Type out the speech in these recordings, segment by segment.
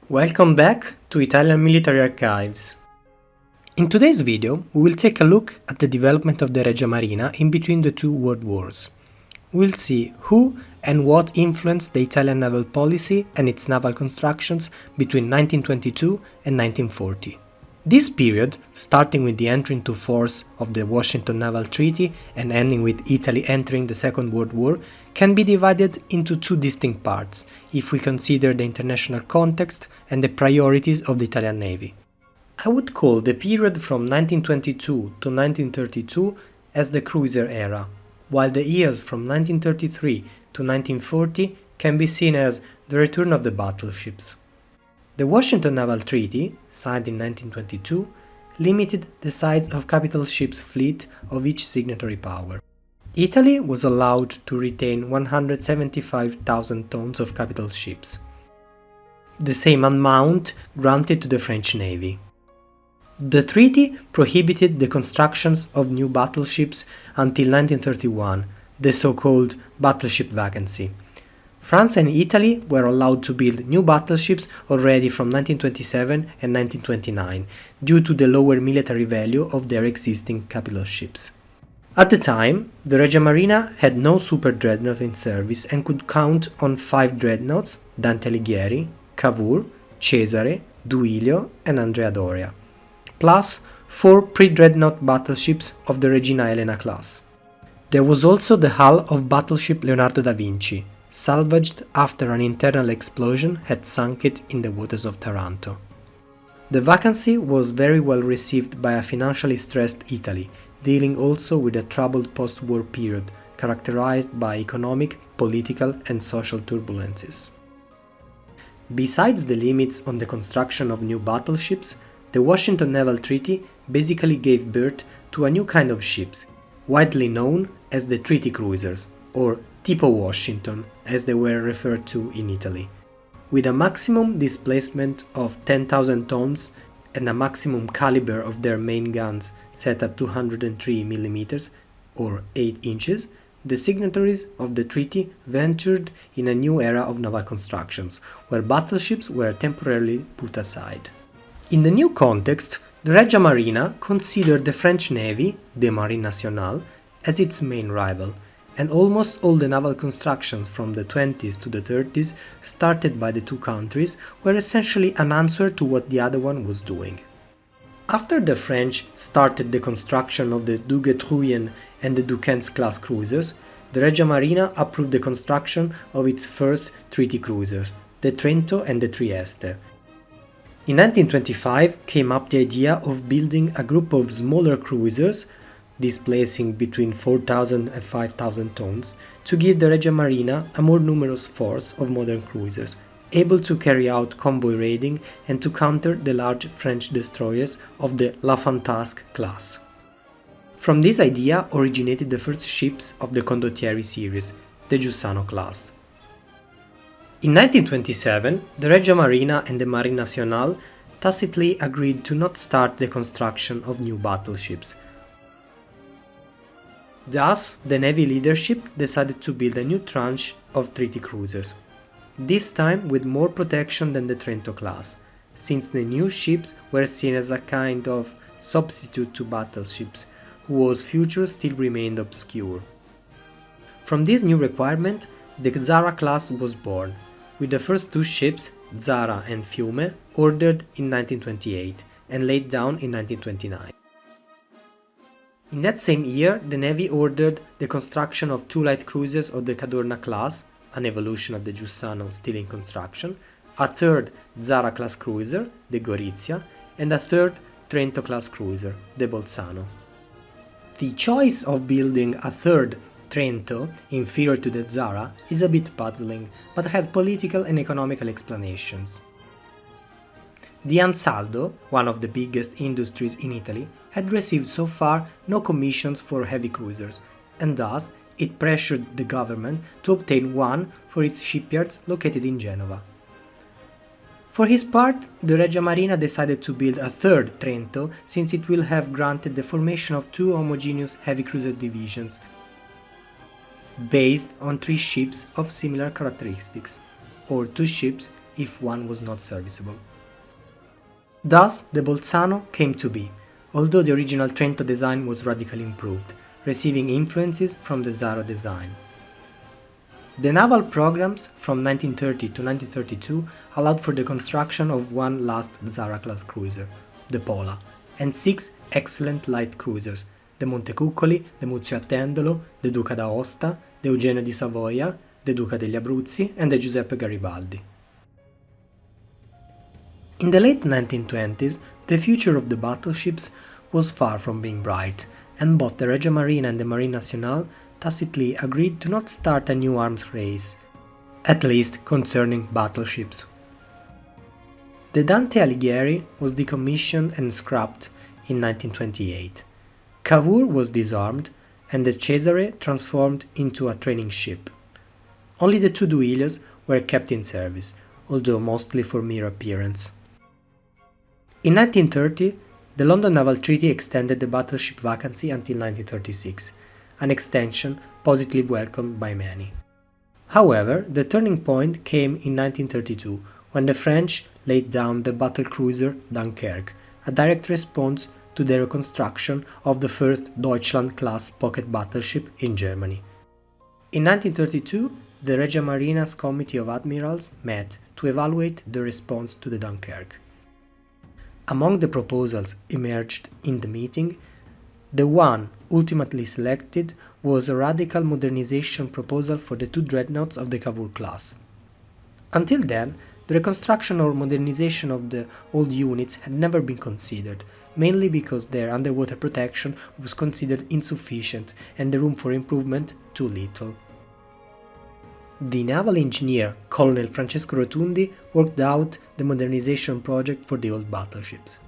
Welcome back to Italian Military Archives. In today's video, we will take a look at the development of the Regia Marina in between the two world wars. We'll see who and what influenced the Italian naval policy and its naval constructions between 1922 and 1940. This period, starting with the entry into force of the Washington Naval Treaty and ending with Italy entering the Second World War, can be divided into two distinct parts if we consider the international context and the priorities of the Italian Navy. I would call the period from 1922 to 1932 as the cruiser era, while the years from 1933 to 1940 can be seen as the return of the battleships. The Washington Naval Treaty, signed in 1922, limited the size of capital ships fleet of each signatory power. Italy was allowed to retain 175,000 tons of capital ships, the same amount granted to the French Navy. The treaty prohibited the constructions of new battleships until 1931, the so-called battleship vacancy. France and Italy were allowed to build new battleships already from 1927 and 1929 due to the lower military value of their existing capital ships. At the time, the Regia Marina had no super dreadnought in service and could count on 5 dreadnoughts, Dante Alighieri, Cavour, Cesare, Duilio and Andrea Doria, plus 4 pre-dreadnought battleships of the Regina Elena class. There was also the hull of battleship Leonardo da Vinci, salvaged after an internal explosion had sunk it in the waters of Taranto. The vacancy was very well received by a financially stressed Italy, dealing also with a troubled post-war period characterized by economic, political and social turbulences. Besides the limits on the construction of new battleships, the Washington Naval Treaty basically gave birth to a new kind of ships, widely known as the treaty cruisers, or Tipo Washington, as they were referred to in Italy, with a maximum displacement of 10,000 tons and a maximum caliber of their main guns set at 203 mm or 8 inches. The signatories of the treaty ventured in a new era of naval constructions, where battleships were temporarily put aside. In the new context, the Regia Marina considered the French Navy, the Marine Nationale, as its main rival, and almost all the naval constructions from the 20s to the 30s started by the two countries were essentially an answer to what the other one was doing. After the French started the construction of the Duguay-Trouin and the Duquesne class cruisers, the Regia Marina approved the construction of its first treaty cruisers, the Trento and the Trieste. In 1925 came up the idea of building a group of smaller cruisers displacing between 4,000 and 5,000 tons, to give the Regia Marina a more numerous force of modern cruisers, able to carry out convoy raiding and to counter the large French destroyers of the La Fantasque class. From this idea originated the first ships of the Condottieri series, the Giussano class. In 1927, the Regia Marina and the Marine Nationale tacitly agreed to not start the construction of new battleships. Thus, the Navy leadership decided to build a new tranche of treaty cruisers, this time with more protection than the Trento class, since the new ships were seen as a kind of substitute to battleships, whose future still remained obscure. From this new requirement, the Zara class was born, with the first 2 ships, Zara and Fiume, ordered in 1928 and laid down in 1929. In that same year, the Navy ordered the construction of 2 light cruisers of the Cadorna class, an evolution of the Giussano still in construction, a 3rd Zara class cruiser, the Gorizia, and a 3rd Trento class cruiser, the Bolzano. The choice of building a 3rd Trento, inferior to the Zara, is a bit puzzling, but has political and economical explanations. The Ansaldo, one of the biggest industries in Italy, had received so far no commissions for heavy cruisers, and thus it pressured the government to obtain one for its shipyards located in Genova. For his part, the Regia Marina decided to build a 3rd Trento, since it will have granted the formation of 2 homogeneous heavy cruiser divisions, based on 3 ships of similar characteristics, or 2 ships if one was not serviceable. Thus, the Bolzano came to be, although the original Trentom design was radically improved, receiving influences from the Zara design. The naval programs from 1930 to 1932 allowed for the construction of one last Zara-class cruiser, the Pola, and 6 excellent light cruisers, the Montecuccoli, the Muzio Attendolo, the Duca d'Aosta, the Eugenio di Savoia, the Duca degli Abruzzi, and the Giuseppe Garibaldi. In the late 1920s, the future of the battleships was far from being bright, and both the Regia Marina and the Marine Nationale tacitly agreed to not start a new arms race, at least concerning battleships. The Dante Alighieri was decommissioned and scrapped in 1928. Cavour was disarmed, and the Cesare transformed into a training ship. Only the 2 Duilios were kept in service, although mostly for mere appearance. In 1930, the London Naval Treaty extended the battleship vacancy until 1936, an extension positively welcomed by many. However, the turning point came in 1932, when the French laid down the battlecruiser Dunkirk, a direct response to the reconstruction of the first Deutschland-class pocket battleship in Germany. In 1932, the Regia Marina's Committee of Admirals met to evaluate the response to the Dunkirk. Among the proposals emerged in the meeting, the one ultimately selected was a radical modernization proposal for the 2 dreadnoughts of the Cavour class. Until then, the reconstruction or modernization of the old units had never been considered, mainly because their underwater protection was considered insufficient and the room for improvement too little. The naval engineer, Colonel Francesco Rotundi, worked out the modernization project for the old battleships.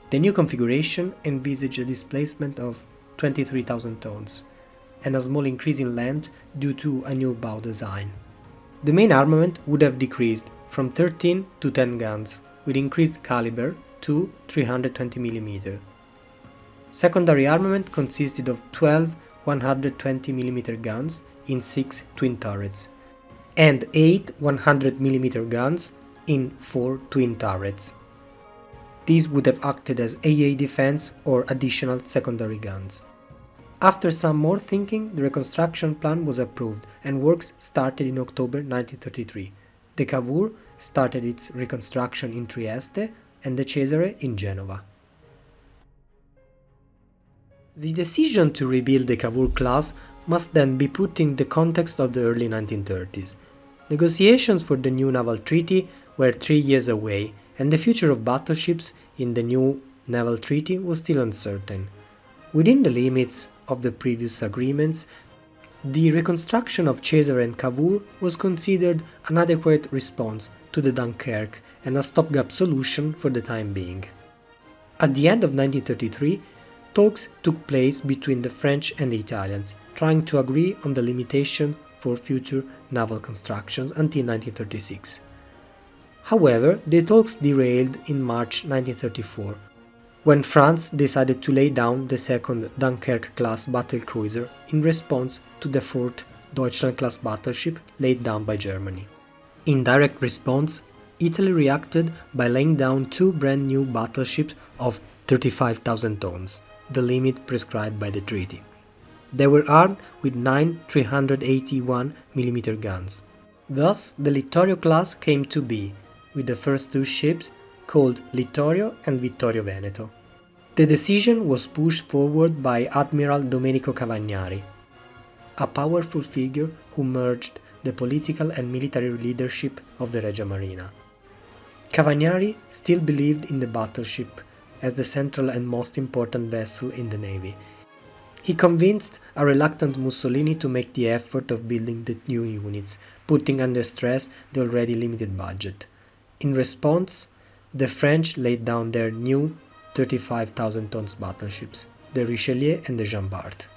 The new configuration envisaged a displacement of 23,000 tons and a small increase in length due to a new bow design. The main armament would have decreased from 13 to 10 guns, with increased caliber to 320 mm. Secondary armament consisted of 12 120 mm guns in 6 twin turrets, and 8 100 mm guns in 4 twin turrets. These would have acted as AA defense or additional secondary guns. After some more thinking, the reconstruction plan was approved and works started in October 1933. The Cavour started its reconstruction in Trieste and the Cesare in Genova. The decision to rebuild the Cavour class must then be put in the context of the early 1930s. Negotiations for the new naval treaty were 3 years away, and the future of battleships in the new naval treaty was still uncertain. Within the limits of the previous agreements, the reconstruction of Cesare and Cavour was considered an adequate response to the Dunkirk and a stopgap solution for the time being. At the end of 1933, talks took place between the French and the Italians, trying to agree on the limitation for future naval constructions until 1936. However, the talks derailed in March 1934, when France decided to lay down the second Dunkirk-class battlecruiser in response to the fourth Deutschland-class battleship laid down by Germany. In direct response, Italy reacted by laying down 2 brand new battleships of 35,000 tons, the limit prescribed by the treaty. They were armed with 9 381 mm guns. Thus, the Littorio class came to be, with the first 2 ships called Littorio and Vittorio Veneto. The decision was pushed forward by Admiral Domenico Cavagnari, a powerful figure who merged the political and military leadership of the Regia Marina. Cavagnari still believed in the battleship as the central and most important vessel in the navy. He convinced a reluctant Mussolini to make the effort of building the new units, putting under stress the already limited budget. In response, the French laid down their new 35,000 tons battleships, the Richelieu and the Jean Bart.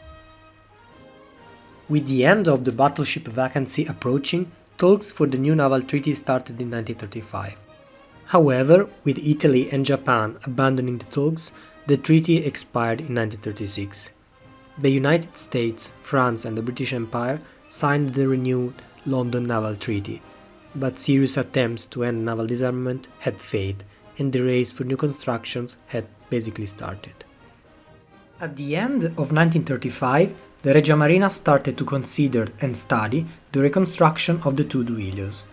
With the end of the battleship vacancy approaching, talks for the new naval treaty started in 1935. However, with Italy and Japan abandoning the talks, the treaty expired in 1936. The United States, France and the British Empire signed the renewed London Naval Treaty. but serious attempts to end naval disarmament had failed, and the race for new constructions had basically started. At the end of 1935, the Regia Marina started to consider and study the reconstruction of the two Duilios.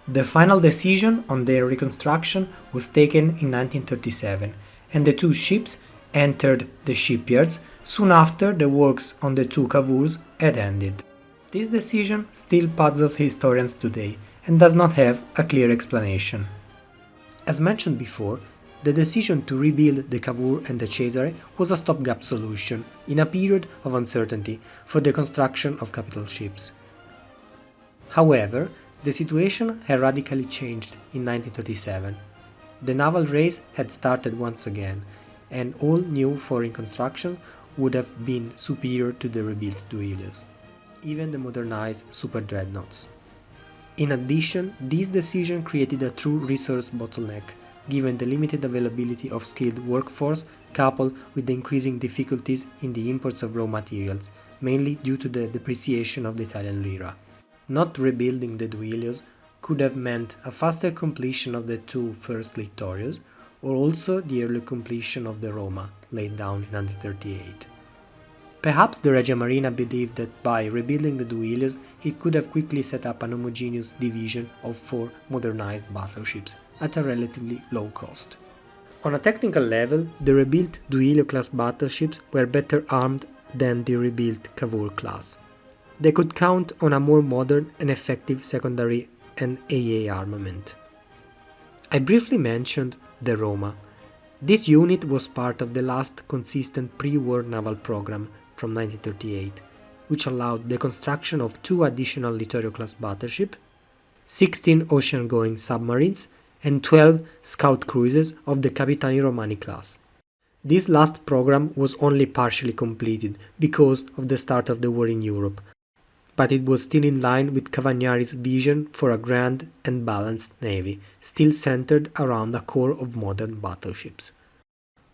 The final decision on their reconstruction was taken in 1937, and the two ships entered the shipyards soon after the works on the two Cavours had ended. This decision still puzzles historians today and does not have a clear explanation. As mentioned before, the decision to rebuild the Cavour and the Cesare was a stopgap solution in a period of uncertainty for the construction of capital ships. However, the situation had radically changed in 1937. The naval race had started once again, and all new foreign constructions would have been superior to the rebuilt Duilios, even the modernized super dreadnoughts. In addition, this decision created a true resource bottleneck, given the limited availability of skilled workforce coupled with the increasing difficulties in the imports of raw materials, mainly due to the depreciation of the Italian lira. Not rebuilding the Duilios could have meant a faster completion of the two first Littorios, or also the early completion of the Roma, laid down in 1938. Perhaps the Regia Marina believed that by rebuilding the Duilios it could have quickly set up an homogeneous division of 4 modernized battleships at a relatively low cost. On a technical level, the rebuilt Duilio-class battleships were better armed than the rebuilt Cavour class. They could count on a more modern and effective secondary and AA armament. I briefly mentioned the Roma. This unit was part of the last consistent pre-war naval program from 1938, which allowed the construction of 2 additional Littorio-class battleships, 16 ocean-going submarines, and 12 scout cruisers of the Capitani Romani class. This last program was only partially completed because of the start of the war in Europe, but it was still in line with Cavagnari's vision for a grand and balanced navy, still centered around a core of modern battleships.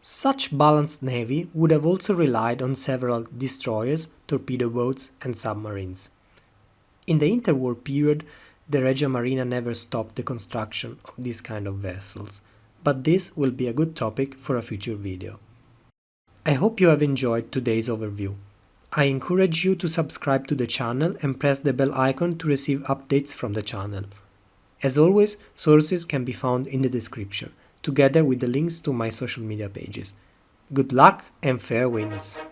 Such balanced navy would have also relied on several destroyers, torpedo boats, and submarines. In the interwar period, the Regia Marina never stopped the construction of this kind of vessels, but this will be a good topic for a future video. I hope you have enjoyed today's overview. I encourage you to subscribe to the channel and press the bell icon to receive updates from the channel. As always, sources can be found in the description, together with the links to my social media pages. Good luck and fair winds!